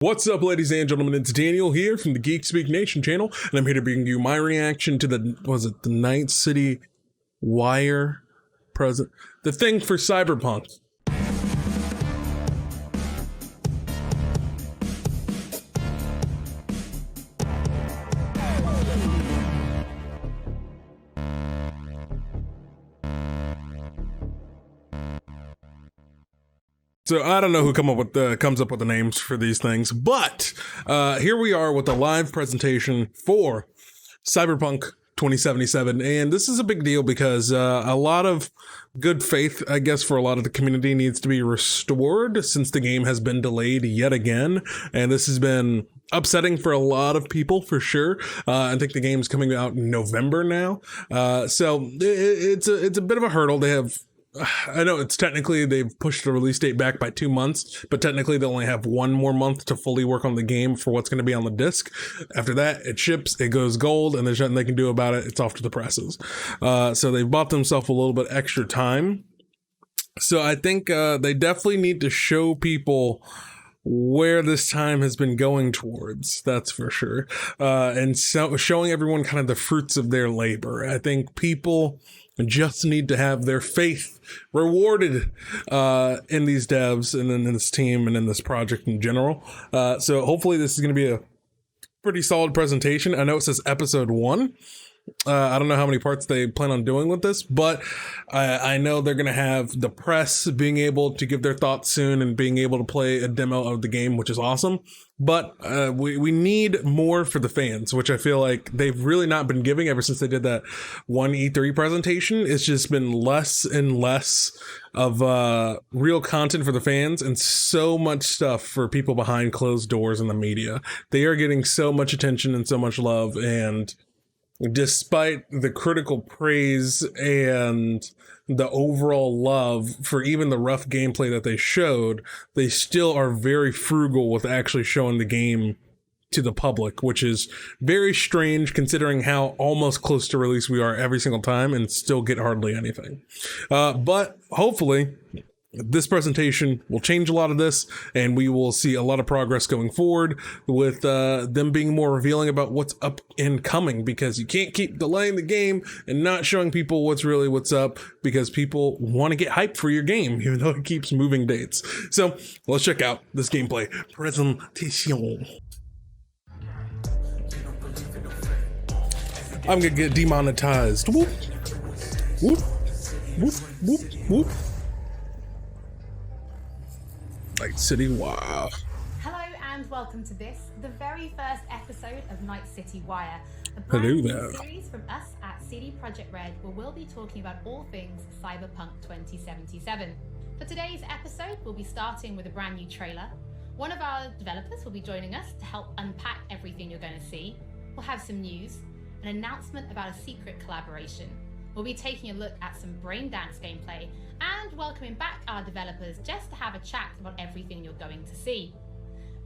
What's up, ladies and gentlemen? It's Daniel here from the GeekSpeakNation channel, and I'm here to bring you my reaction to the Night City Wire present, the thing for Cyberpunk. So I don't know who comes up with the names for these things, but here we are with a live presentation for Cyberpunk 2077, and this is a big deal because a lot of good faith, I guess, for a lot of the community needs to be restored since the game has been delayed yet again, and this has been upsetting for a lot of people for sure. I think the game's coming out in November now, so it's a bit of a hurdle. I know it's technically they've pushed the release date back by 2 months, but technically they only have 1 more month to fully work on the game for what's going to be on the disc. After that, it ships, it goes gold, and there's nothing they can do about it. It's off to the presses. So they've bought themselves a little bit extra time. So I think they definitely need to show people where this time has been going towards, that's for sure. And so showing everyone kind of the fruits of their labor. I think people just need to have their faith rewarded in these devs and in this team and in this project in general. So hopefully this is going to be a pretty solid presentation. I know it says episode 1. I don't know how many parts they plan on doing with this, but I know they're going to have the press being able to give their thoughts soon and being able to play a demo of the game, which is awesome. But we need more for the fans, which I feel like they've really not been giving ever since they did that one E3 presentation. It's just been less and less of real content for the fans and so much stuff for people behind closed doors in the media. They are getting so much attention and so much love, and despite the critical praise and the overall love for even the rough gameplay that they showed, they still are very frugal with actually showing the game to the public, which is very strange considering how almost close to release we are every single time and still get hardly anything. But hopefully this presentation will change a lot of this, and we will see a lot of progress going forward with them being more revealing about what's up and coming, because you can't keep delaying the game and not showing people what's up, because people want to get hyped for your game, even though it keeps moving dates. So let's check out this gameplay presentation. I'm gonna get demonetized. Whoop, whoop, whoop, whoop, whoop. Night City, wow. Hello and welcome to this, the very first episode of Night City Wire, a brand new series from us at CD Projekt Red, where we'll be talking about all things Cyberpunk 2077. For today's episode, we'll be starting with a brand new trailer. One of our developers will be joining us to help unpack everything you're going to see. We'll have some news, an announcement about a secret collaboration. We'll be taking a look at some brain dance gameplay and welcoming back our developers just to have a chat about everything you're going to see.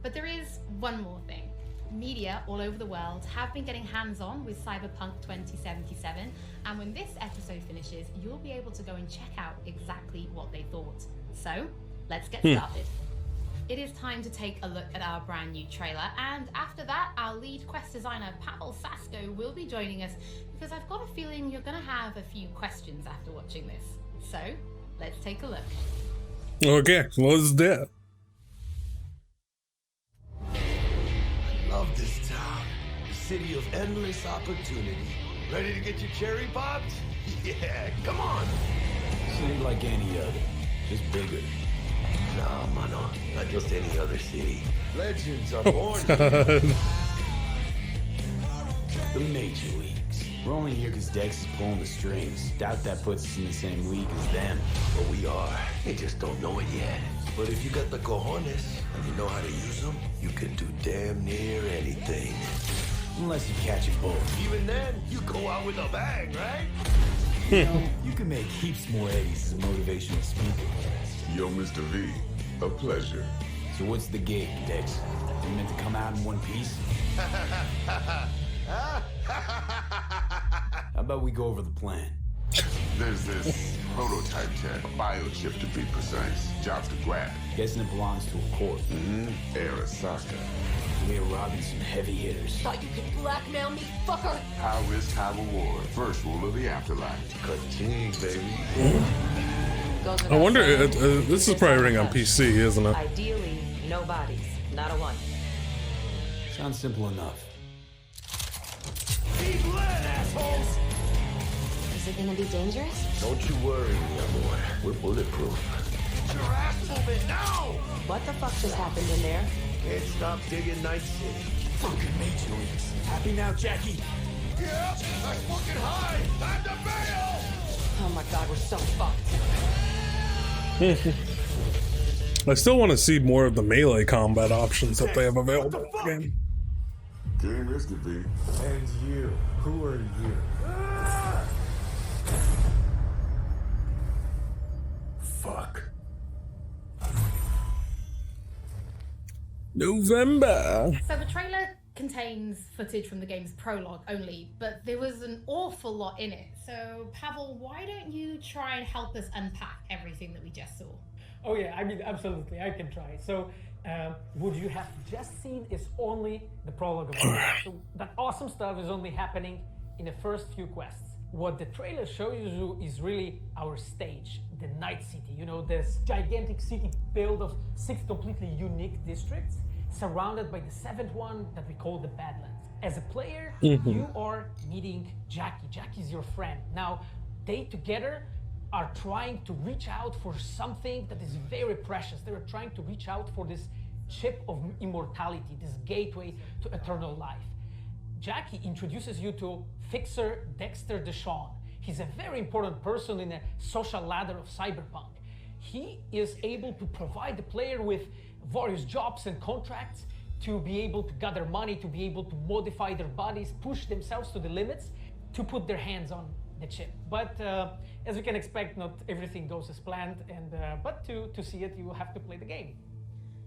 But there is one more thing. Media all over the world have been getting hands-on with Cyberpunk 2077, and when this episode finishes, you'll be able to go and check out exactly what they thought. So, let's get started. It is time to take a look at our brand new trailer, and after that, our lead quest designer, Pavel Sasko, will be joining us, because I've got a feeling you're going to have a few questions after watching this. So, let's take a look. Okay, let's do it. I love this town. The city of endless opportunity. Ready to get your cherry popped? Yeah, come on. City like any other, just bigger. No, mano, not just any other city. Legends are born. The major leagues. We're only here because Dex is pulling the strings. Doubt that puts us in the same league as them. But we are. They just don't know it yet. But if you got the cojones and you know how to use them, you can do damn near anything. Unless you catch a bullet. Even then, you go out with a bang, right? You know, you can make heaps more eddies as a motivational speaker. Yo, Mr. V, a pleasure. So what's the gig, Dex? You meant to come out in one piece? How about we go over the plan? There's this prototype tech, a biochip to be precise. Jobs to grab. Guessing it belongs to a court. Arasaka. We're robbing some heavy hitters. Thought you could blackmail me, fucker? High risk, high reward. First rule of the afterlife. Ka-ching, baby. I wonder, this is probably running on PC, isn't it? Ideally, no bodies, not a one. Sounds simple enough. Keep lit, assholes! Is it gonna be dangerous? Don't you worry, young boy. We're bulletproof. Get your ass moving now! What the fuck just happened in there? Can't stop digging Night City. Fucking Major Leagues. Happy now, Jackie? Yep, that's fucking high! Time to bail! Oh my god, we're so fucked. I still want to see more of the melee combat options that they have available in the game. Game is to be. And you. Who are you? Fuck. November. So the trailer contains footage from the game's prologue only, but there was an awful lot in it. So Pavel, why don't you try and help us unpack everything that we just saw? Oh yeah, I mean, absolutely, I can try. So, what you have just seen is only the prologue of the game. So that awesome stuff is only happening in the first few quests. What the trailer shows you is really our stage, the Night City. You know, this gigantic city built of 6 completely unique districts, surrounded by the 7th one that we call the Badlands. As a player, you are meeting Jackie. Jackie's your friend. Now, they together are trying to reach out for something that is very precious. They are trying to reach out for this chip of immortality, this gateway to eternal life. Jackie introduces you to Fixer Dexter Deshawn. He's a very important person in a social ladder of Cyberpunk. He is able to provide the player with various jobs and contracts to be able to gather money, to be able to modify their bodies, push themselves to the limits, to put their hands on the chip. But as you can expect, not everything goes as planned, and but to see it, you have to play the game.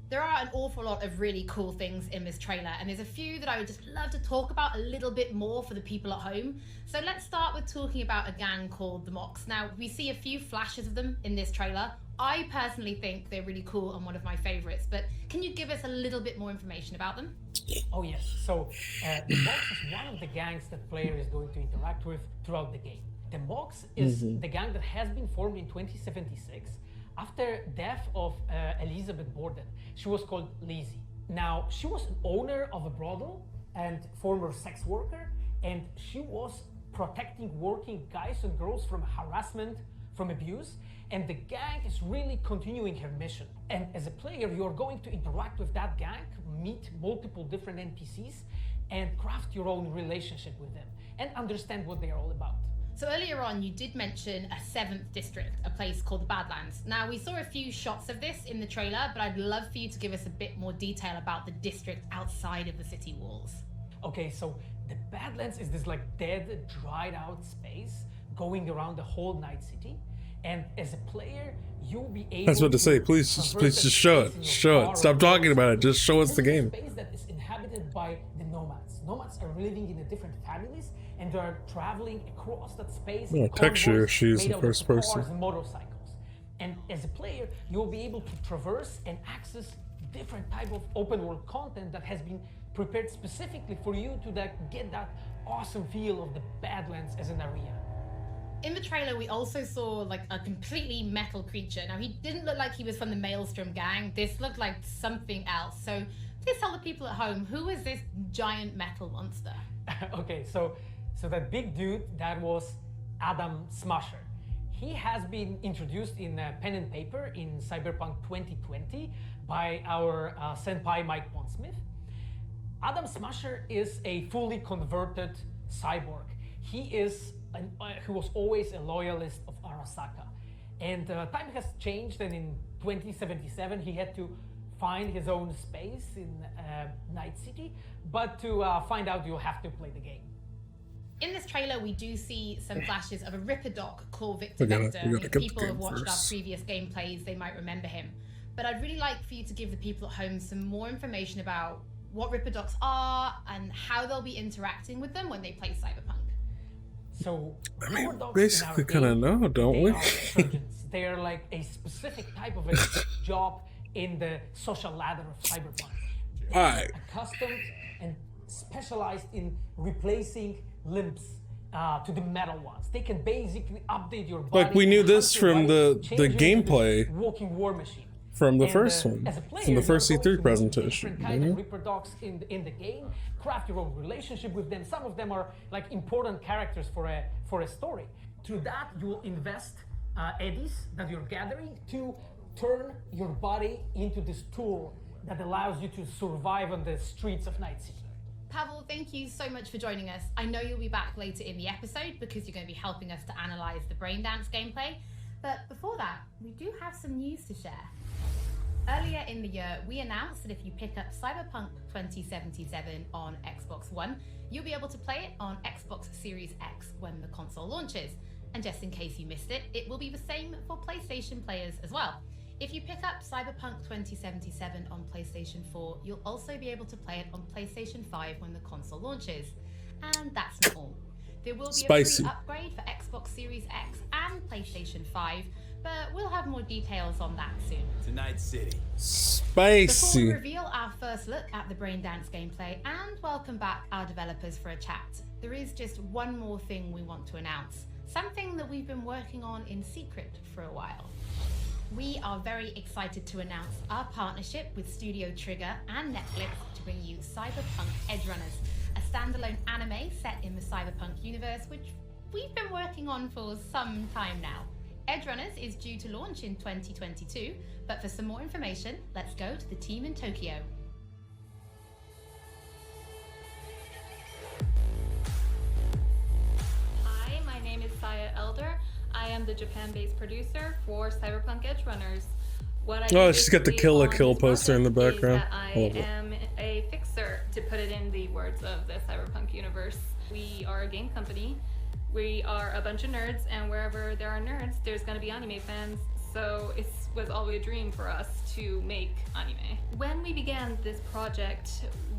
There are an awful lot of really cool things in this trailer, and there's a few that I would just love to talk about a little bit more for the people at home. So let's start with talking about a gang called the Mox. Now, we see a few flashes of them in this trailer. I personally think they're really cool and one of my favorites, but can you give us a little bit more information about them? Oh yes, so the Mox is one of the gangs that the player is going to interact with throughout the game. The Mox is the gang that has been formed in 2076 after death of Elizabeth Borden. She was called Lizzie. Now, she was an owner of a brothel and former sex worker, and she was protecting working guys and girls from harassment, from abuse, and the gang is really continuing her mission. And as a player, you're going to interact with that gang, meet multiple different NPCs, and craft your own relationship with them, and understand what they are all about. So earlier on, you did mention a 7th district, a place called the Badlands. Now, we saw a few shots of this in the trailer, but I'd love for you to give us a bit more detail about the district outside of the city walls. Okay, so the Badlands is this like dead, dried out space going around the whole Night City. And as a player, you'll be able That's what to say. Please just show it. Show it. Stop talking about it. Just show us the game. This is a space that is inhabited by the nomads. Nomads are living in the different families, and they are traveling across that space. Yeah, in texture, convoys she's made the out first of person. cars and motorcycles. And as a player, you'll be able to traverse and access different type of open world content that has been prepared specifically for you to get that awesome feel of the Badlands as an area. In the trailer, we also saw like a completely metal creature. Now, he didn't look like he was from the Maelstrom gang. This looked like something else. So please tell the people at home, who is this giant metal monster? Okay, so that big dude, that was Adam Smasher. He has been introduced in pen and paper in Cyberpunk 2020 by our senpai Mike Pondsmith. Adam Smasher is a fully converted cyborg. He was always a loyalist of Arasaka. And time has changed, and in 2077 he had to find his own space in Night City. But to find out, you'll have to play the game. In this trailer, we do see some flashes of a Ripper Doc called Victor We gotta Vector. get If the people game have watched our first. previous gameplays, they might remember him. But I'd really like for you to give the people at home some more information about what Ripper Docs are and how they'll be interacting with them when they play Cyberpunk. So I mean, our dogs basically in our kind of game, know, don't they we? are surgeons. They are like a specific type of a job in the social ladder of Cyberpunk. All right. Accustomed and specialized in replacing limbs to the metal ones. They can basically update your body. Like, we knew and this hunt your from body, the change you into this gameplay walking war machine. from the And, first one, as a player, from the first you're going C3 to presentation. meet different kind of Reaper dogs in the game, craft your own relationship with them. Some of them are like important characters for a story. Through that, you will invest eddies that you're gathering to turn your body into this tool that allows you to survive on the streets of Night City. Pavel, thank you so much for joining us. I know you'll be back later in the episode because you're going to be helping us to analyze the Braindance gameplay. But before that, we do have some news to share. Earlier in the year, we announced that if you pick up Cyberpunk 2077 on Xbox One, you'll be able to play it on Xbox Series X when the console launches. And just in case you missed it, it will be the same for PlayStation players as well. If you pick up Cyberpunk 2077 on PlayStation 4, you'll also be able to play it on PlayStation 5 when the console launches. And that's not all. There will be a free upgrade for Xbox Series X and PlayStation 5, but we'll have more details on that soon. To Night City. Before Spicy. we reveal our first look at the Braindance gameplay and welcome back our developers for a chat, there is just one more thing we want to announce. Something that we've been working on in secret for a while. We are very excited to announce our partnership with Studio Trigger and Netflix to bring you Cyberpunk Edgerunners, a standalone anime set in the Cyberpunk universe, which we've been working on for some time now. Edgerunners is due to launch in 2022, but for some more information, let's go to the team in Tokyo. Hi, my name is Saya Elder. I am the Japan-based producer for Cyberpunk Edgerunners. What I Oh, do she's got the basically Kill la on Kill this poster in the project is background. that I Love it. am a fixer, to put it in the words of the Cyberpunk universe. We are a game company. We are a bunch of nerds, and wherever there are nerds, there's going to be anime fans. So it was always a dream for us to make anime. When we began this project,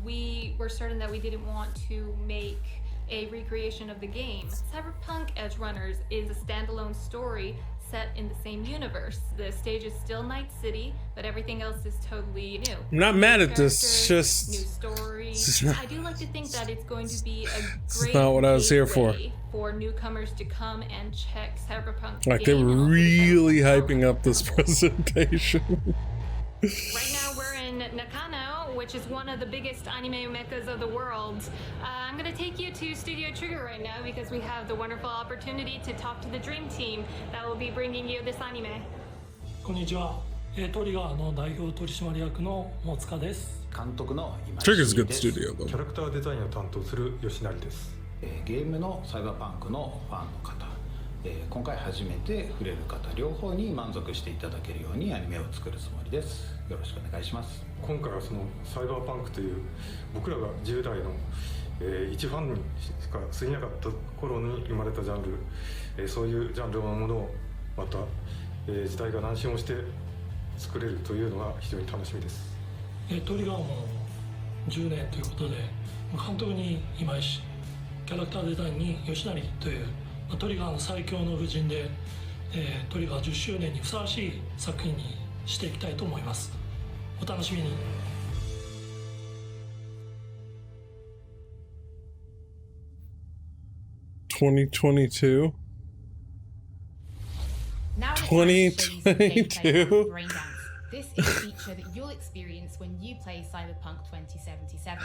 we were certain that we didn't want to make a recreation of the game. Cyberpunk Edgerunners is a standalone story set in the same universe. The stage is still Night City, but everything else is totally new. I'm not mad at New this, characters, just- new story. just not- I do like to think that it's going to be a It's great not what I was here for. gateway for newcomers to come and check Cyberpunk. Like, they game were and also the really Cyberpunk hyping up this development. presentation. Right now we're in Nakano, which is one of the biggest anime meccas of the world. I'm gonna take you to Studio Trigger right now because we have the wonderful opportunity to talk to the dream team that will be bringing you this anime. こんにちは。トリガーの代表取締役の大塚です。監督の今井 Trigger's a 真 good です studio, キャ though. ラクターデザインを担当する吉成です。ゲームのサイバーパンクのファンの方、今回初めて触れる方両方に満足していただけるようにアニメを作るつもりです。よろしくお願いします。今回はそのサイバーパンクという僕らが10代の、一ファンにしか過ぎなかった頃に生まれたジャンル、そういうジャンルのものをまた、時代が何周もして作れるというのが非常に楽しみです。トリガーも10年ということで、監督に今井氏、キャラクターデザインに吉成という、トリガーの最強の布陣で、トリガー10周年にふさわしい作品にしていきたいと思います。お楽しみに。2022. Now it's time to show you some gameplay 2022. of Braindance. This is a feature that you'll experience when you play Cyberpunk 2077.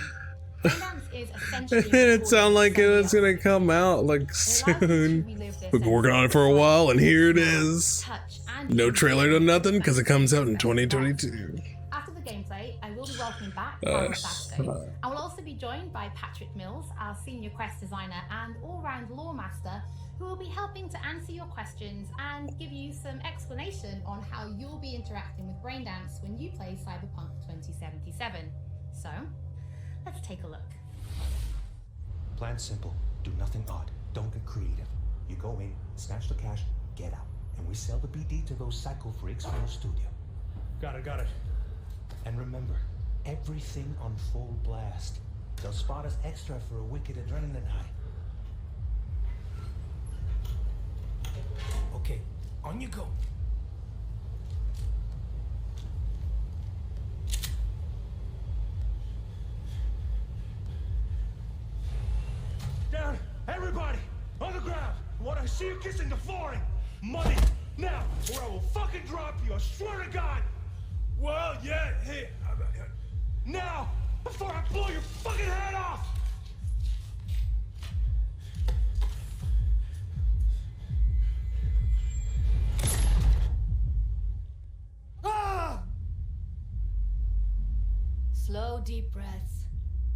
Braindance is essentially It didn't sound like it was gonna come out like soon. We've been working on it for a while, and here it is. No trailer to nothing because it comes out in 2022. After the gameplay, I will be welcoming back Carl Basco. I will also be joined by Patrick Mills, our senior quest designer and all-round lore master, who will be helping to answer your questions and give you some explanation on how you'll be interacting with Braindance when you play Cyberpunk 2077. So, let's take a look. Plan simple. Do nothing odd. Don't get creative. You go in, snatch the cash, get out. And we sell the BD to those psycho freaks from the studio. Got it. And remember, everything on full blast. They'll spot us extra for a wicked adrenaline high. Okay, on you go. Down, everybody, on the ground. What I see you kissing the flooring. Money, now, or I will fucking drop you. I swear to God. Well, yeah, hey, now, before I blow your fucking head off. Ah! Slow, deep breaths.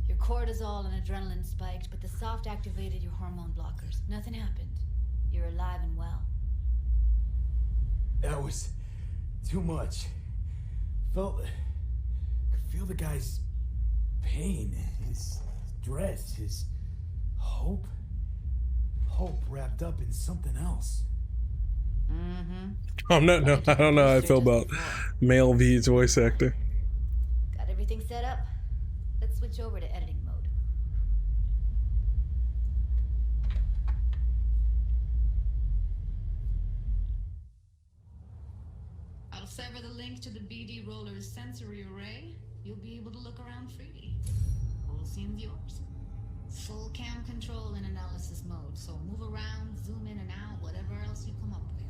Your cortisol and adrenaline spiked, but the soft activated your hormone blockers. Nothing happened. You're alive and well. That was too much. Could feel the guy's pain, his stress, his hope. Hope wrapped up in something else. I don't know how I feel about male V's voice actor. Got everything set up? Let's switch over to editing mode. I'll sever the link to the BD Roller's sensory array. You'll be able to look around freely. Whole scene's yours. Full cam control in analysis mode, so move around, zoom in and out, whatever else you come up with.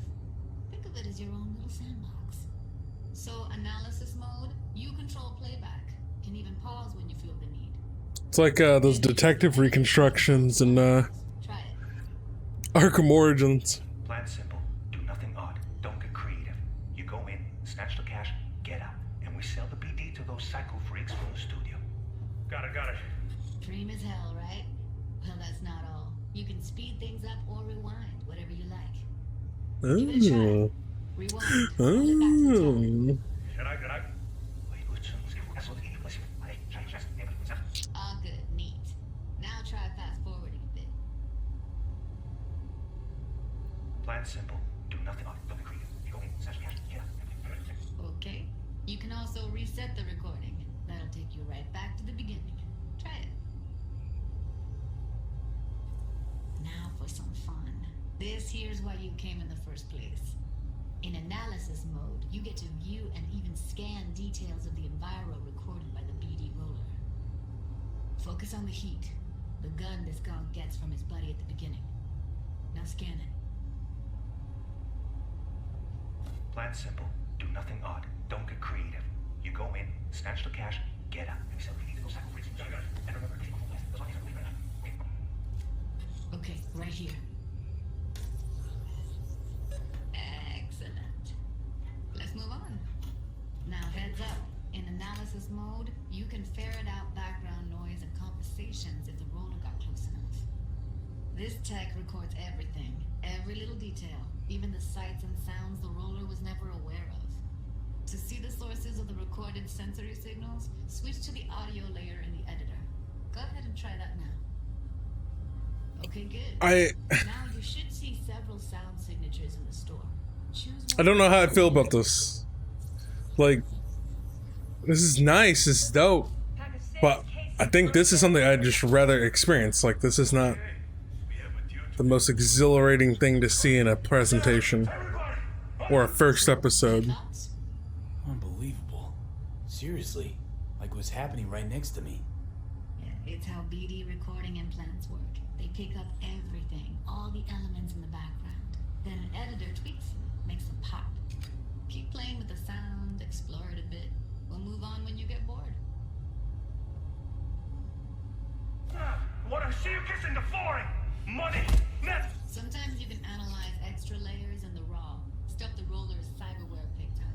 Think of it as your own little sandbox. So analysis mode, you control playback. Can even pause when you feel the need. It's like those detective reconstructions and Try it. Arkham Origins. Plan simple. Do nothing odd. Don't get creative. You go in, snatch the cash, get out, and we sell the BD to those psycho freaks from the studio. Got it. Dream as hell, right? Well, that's not all. You can speed things up or rewind, whatever you like. Give it a try. Rewind. Roll it back to the top. All good, neat. Now try fast forwarding a bit. Plan simple. Do nothing odd. Don't get creative. You go in, snatch the cash, get out. Okay. You can also reset the recording. That'll take you right back to the beginning. Try it. Now for some fun. This here's why you came in the first place. In analysis mode, you get to view and even scan details of the enviro recorded by the BD roller. Focus on the heat, the gun this gonk gets from his buddy at the beginning. Now scan it. Plan simple. Do nothing odd. Don't get creative. You go in, snatch the cash, get out, and we sell the BD to those psycho freaks from the studio. And remember, Okay, right here. Excellent. Let's move on. Now heads up. In analysis mode, you can ferret out background noise and conversations if the roller got close enough. This tech records everything, every little detail, even the sights and sounds the roller was never aware of. To see the sources of the recorded sensory signals, switch to the audio layer in the editor. Go ahead and try that now. Okay, good. Now you should see several sound signatures in the store. Choose I don't know how I feel about this. Like, this is nice, this is dope, but I think this is something I'd just rather experience. Like, this is not the most exhilarating thing to see in a presentation or a first episode. Unbelievable. Seriously, like what's happening right next to me. Yeah, it's how BD recording implants work. They pick up everything, all the elements in the background. Then an editor tweaks them, makes them pop. Keep playing with the sound, explore it a bit. We'll move on when you get bored. What I see you kissing the flooring. Money, net. Sometimes you can analyze extra layers in the raw, stuff the roller's cyberware picked up.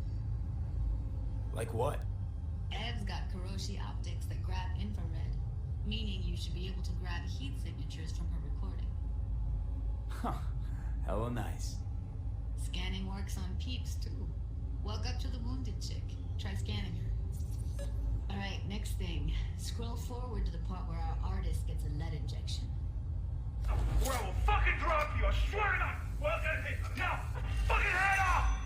Like what? Ev's got Kuroshi optics that grab infrared, meaning you should be able to grab heat signatures from her recording. Huh. Hella nice. Scanning works on peeps too. Walk up to the wounded chick. Try scanning her. Alright, next thing. Scroll forward to the part where our artist gets a lead injection. Or I will fucking drop you, I swear to God! Well, now, fucking head off!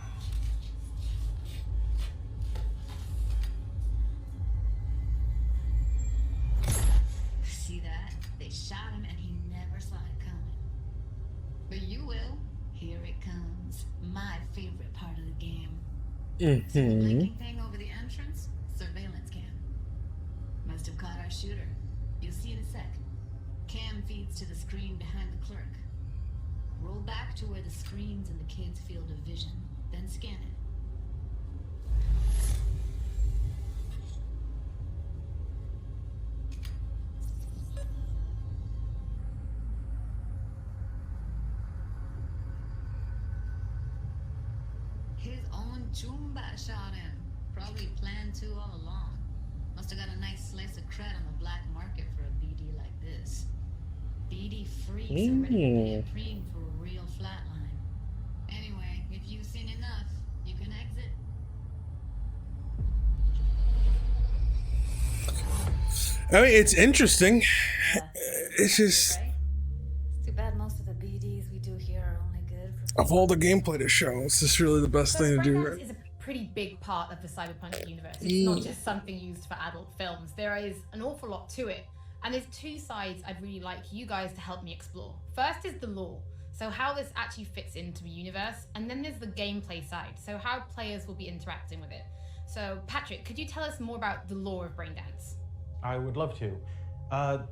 See that? They shot him and he never saw it coming. But you will. Here it comes. See the blinking thing over the entrance? Surveillance cam. Must have caught our shooter. You'll see in a sec. Cam feeds to the screen behind the clerk. Roll back to where the screen's in the kid's field of vision, then scan it. His own Chumba shot him. Probably planned to all along. Must have got a nice slice of cred on the black market for a BD like this. BD freaks are ready to pay a preem for a real flatline. Anyway, if you've seen enough, you can exit. I mean, it's interesting. It's just, It's too bad most of the BDs we do here are only good for... of all the gameplay to show, it's just really the best thing to do. Braindance is a pretty big part of the Cyberpunk universe. It's not just something used for adult films. There is an awful lot to it. And there's two sides I'd really like you guys to help me explore. First is the lore, so how this actually fits into the universe, and then there's the gameplay side, so how players will be interacting with it. So Patrick, could you tell us more about the lore of Braindance? I would love to.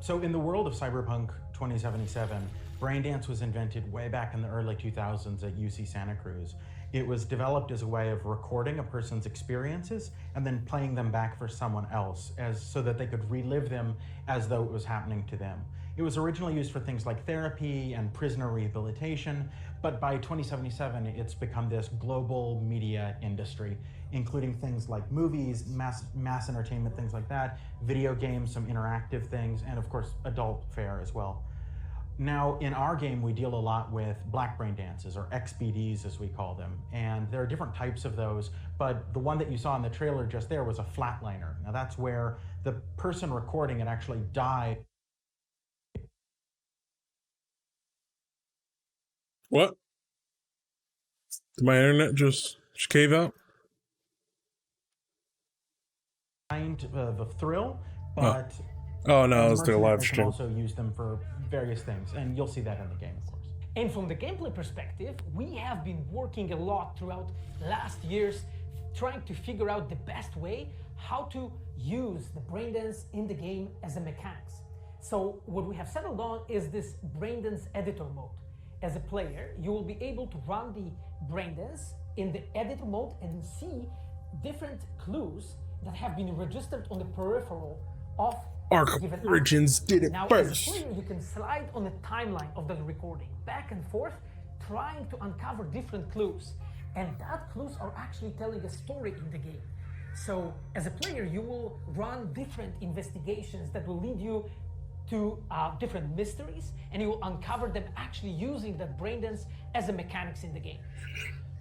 So in the world of Cyberpunk 2077, Braindance was invented way back in the early 2000s at UC Santa Cruz. It was developed as a way of recording a person's experiences and then playing them back for someone else so that they could relive them as though it was happening to them. It was originally used for things like therapy and prisoner rehabilitation, but by 2077, it's become this global media industry, including things like movies, mass entertainment, things like that, video games, some interactive things, and of course, adult fare as well. Now, in our game, we deal a lot with black brain dances, or XBDs as we call them, and there are different types of those, but the one that you saw in the trailer just there was a flatliner. Now, that's where the person recording it actually died. What? Did my internet just cave out? Kind of a thrill, but oh no, it's their live can stream. also use them for various things, and you'll see that in the game, of course. And from the gameplay perspective, we have been working a lot throughout last years trying to figure out the best way how to use the braindance in the game as a mechanics. So what we have settled on is this braindance editor mode. As a player, you will be able to run the braindance in the editor mode and see different clues that have been registered on the peripheral of Arc given Origins action. did it now, first. As a player, you can slide on the timeline of the recording, back and forth, trying to uncover different clues. And that clues are actually telling a story in the game. So, as a player, you will run different investigations that will lead you to different mysteries, and you will uncover them actually using that braindance as a mechanics in the game.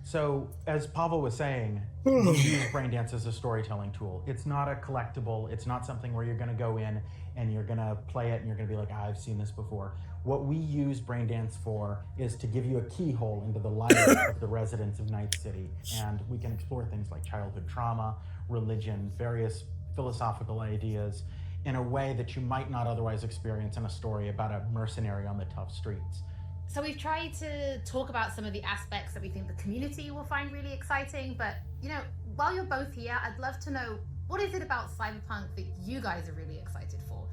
So, as Pavel was saying, we use Braindance as a storytelling tool. It's not a collectible. It's not something where you're going to go in and you're going to play it and you're going to be like, I've seen this before. What we use Braindance for is to give you a keyhole into the life of the residents of Night City. And we can explore things like childhood trauma, religion, various philosophical ideas in a way that you might not otherwise experience in a story about a mercenary on the tough streets. So we've tried to talk about some of the aspects that we think the community will find really exciting, but you know, while you're both here, I'd love to know, what is it about Cyberpunk that you guys are really excited for?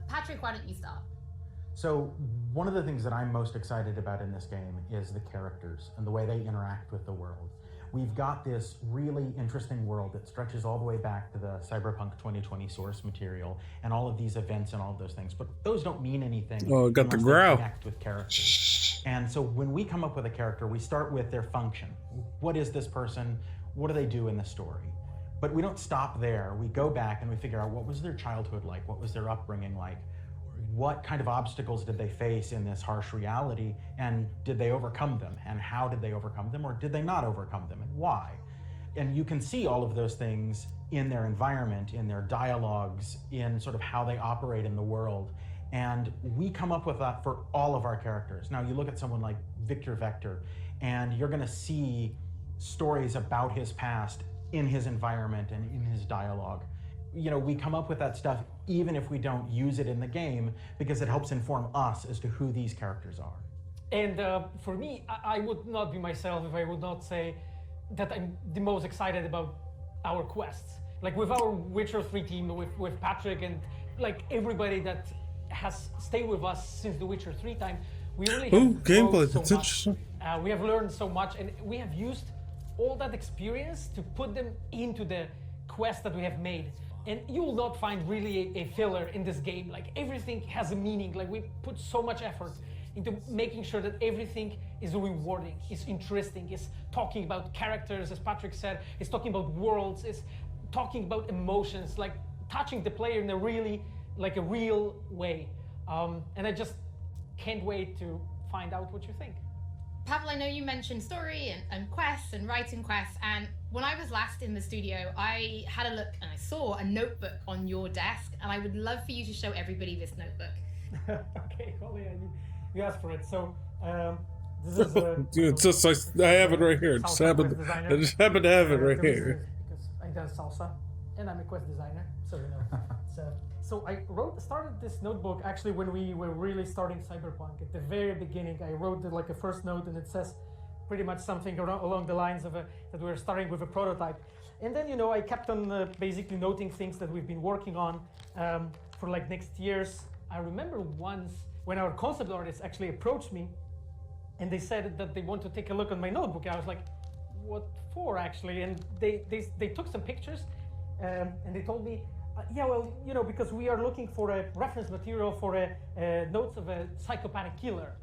Patrick, why don't you start? So one of the things that I'm most excited about in this game is the characters and the way they interact with the world. We've got this really interesting world that stretches all the way back to the Cyberpunk 2020 source material and all of these events and all of those things, but those don't mean anything got the unless growl. they connect with characters. And so when we come up with a character, we start with their function. What is this person? What do they do in the story? But we don't stop there. We go back and we figure out, what was their childhood like? What was their upbringing like? What kind of obstacles did they face in this harsh reality, and did they overcome them? And how did they overcome them, or did they not overcome them, and why? And you can see all of those things in their environment, in their dialogues, in sort of how they operate in the world. And we come up with that for all of our characters. Now, you look at someone like Victor Vector, and you're gonna see stories about his past in his environment and in his dialogue. You know, we come up with that stuff even if we don't use it in the game, because it helps inform us as to who these characters are. And for me, I would not be myself if I would not say that I'm the most excited about our quests. Like with our Witcher 3 team, with Patrick and like everybody that has stayed with us since the Witcher 3 time, we really have grown gameplay. so That's much. interesting. We have learned so much, and we have used all that experience to put them into the quest that we have made. And you will not find really a filler in this game. Like everything has a meaning. Like we put so much effort into making sure that everything is rewarding, is interesting, is talking about characters, as Patrick said, is talking about worlds, is talking about emotions, like touching the player in a really, like a real way. And I just can't wait to find out what you think. Pavel, I know you mentioned story and quests and writing quests, and when I was last in the studio, I had a look and I saw a notebook on your desk, and I would love for you to show everybody this notebook. Okay, Holly, you asked for it. So this is Dude, it's just I have it right here. I just happen to have it right here. Because I dance salsa, and I'm a quest designer, so you know. So I started this notebook actually when we were really starting Cyberpunk. At the very beginning, I wrote like a first note, and it says pretty much something along the lines of that we were starting with a prototype. And then, you know, I kept on basically noting things that we've been working on for like next years. I remember once when our concept artists actually approached me, and they said that they want to take a look at my notebook. I was like, what for actually? And they took some pictures, and they told me, yeah, well, you know, because we are looking for a reference material for notes of a psychopathic killer.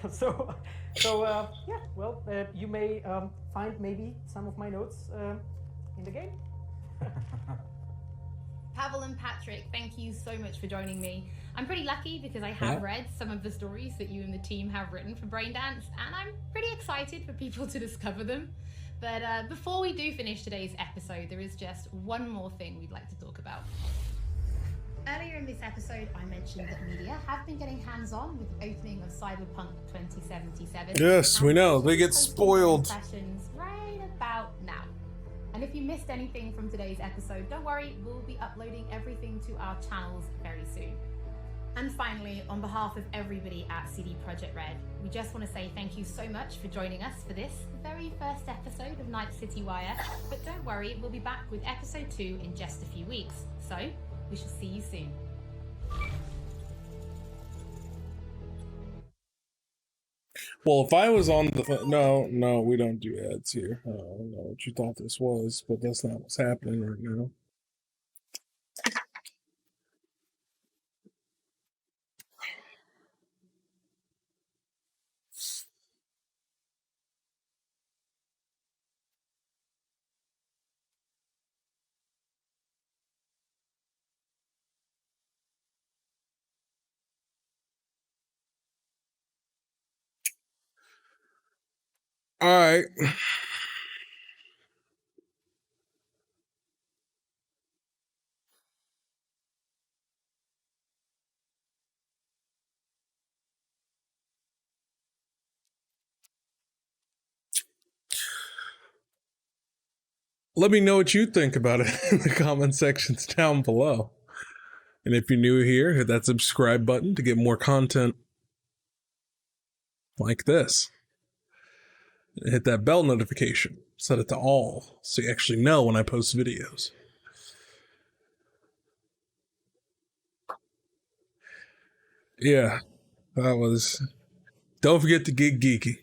so yeah, well, you may find maybe some of my notes in the game. Pavel and Patrick, thank you so much for joining me. I'm pretty lucky because I have read some of the stories that you and the team have written for Braindance, and I'm pretty excited for people to discover them. But before we do finish today's episode, there is just one more thing we'd like to talk about. Earlier in this episode, I mentioned that media have been getting hands-on with the opening of Cyberpunk 2077. Yes, we know. They get spoiled. Sessions right about now. And if you missed anything from today's episode, don't worry, we'll be uploading everything to our channels very soon. And finally, on behalf of everybody at CD Projekt Red, we just want to say thank you so much for joining us for this, the very first episode of Night City Wire. But don't worry, we'll be back with episode 2 in just a few weeks. So, we shall see you soon. Well, if I was on the no, we don't do ads here. I don't know what you thought this was, but that's not what's happening right now. All right. Let me know what you think about it in the comment sections down below. And if you're new here, hit that subscribe button to get more content like this. And hit that bell notification. Set it to all so you actually know when I post videos. Yeah, that was... Don't forget to get geeky.